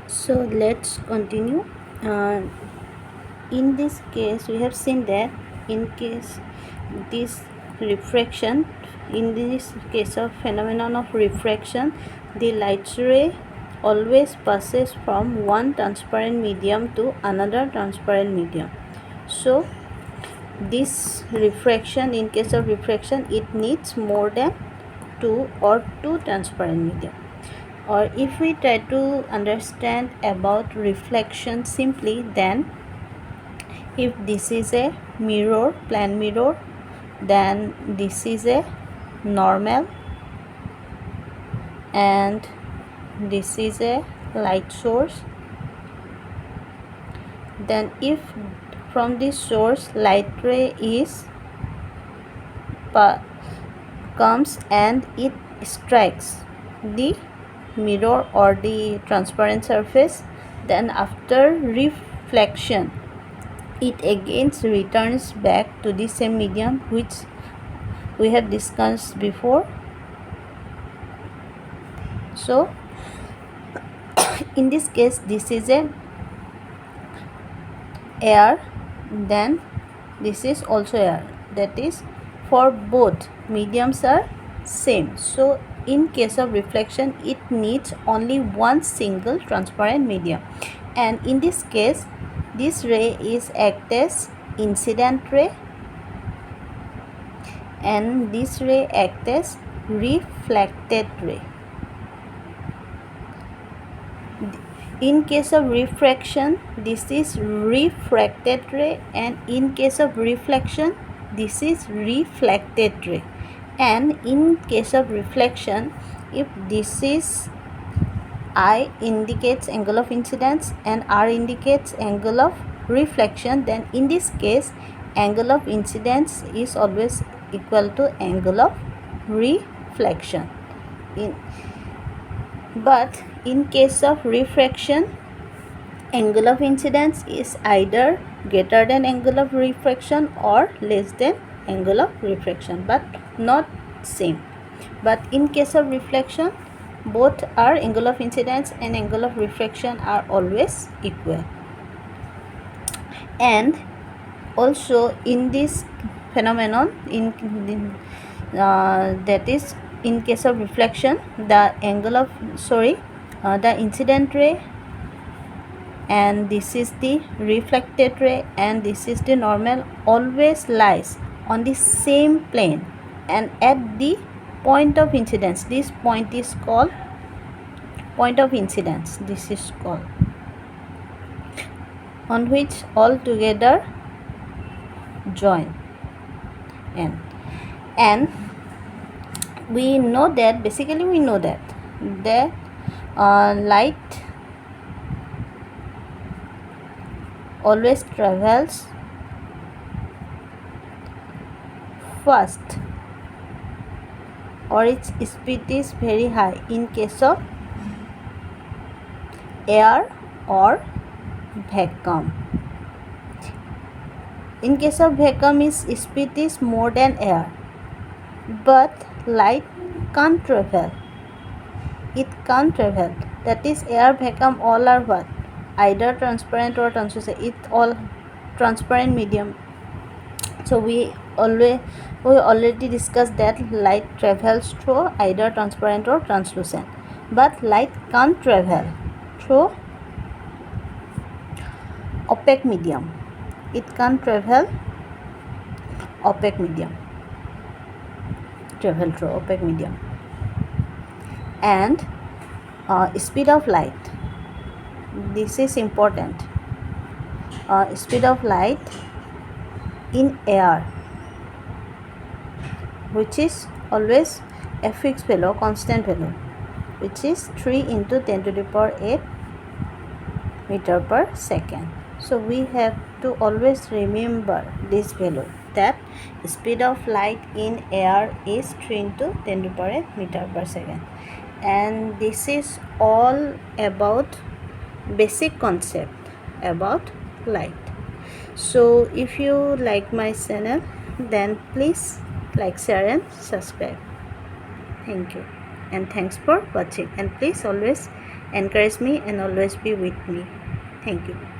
So let's continue. uh, in this case we have seen that in case this refraction, in this case of phenomenon of refraction, the light ray always passes from one transparent medium to another transparent medium. So this refraction, in case of refraction, it needs more than two transparent medium. Or if we try to understand about reflection simply, then if this is a mirror, plane mirror, then this is a normal and this is a light source. Then if from this source light ray comes and it strikes the mirror or the transparent surface, then after reflection it again returns back to the same medium which we have discussed before. So in this case this is a air, then this is also air, that is for both mediums are same. So in case of reflection it needs only one single transparent medium, and in this case this ray is act as incident ray and this ray act as reflected ray. In case of refraction this is refracted ray, and in case of reflection this is reflected ray. And in case of reflection, if this is I indicates angle of incidence and R indicates angle of reflection, then in this case angle of incidence is always equal to angle of reflection. But in case of refraction, angle of incidence is either greater than angle of refraction or less than angle of refraction, but not same. But in case of reflection, both are angle of incidence and angle of refraction are always equal. And also in this phenomenon, that is in case of reflection, the the incident ray and this is the reflected ray and this is the normal always lies on the same plane and at the point of incidence. This point is called point of incidence. This is called, on which all together join. And we know that basically we know that the light always travels fast or its speed is very high in case of air or vacuum. In case of vacuum, its speed is more than air, but light can't travel. It can't travel. That is, air, vacuum, all are what? Either transparent or translucent. It all transparent medium. So we already discussed that light travels through either transparent or translucent, but light can't travel through opaque medium. It can't travel opaque medium. Travel through opaque medium. And speed of light. This is important. Speed of light in air, which is always a fixed value, constant value, which is 3 into 10 to the power 8 meter per second. So we have to always remember this value, that speed of light in air is 3 into 10 to the power 8 meter per second. And this is all about basic concept about light. So if you like my channel, then please like, share and subscribe. Thank you and thanks for watching, and please always encourage me and always be with me. Thank you.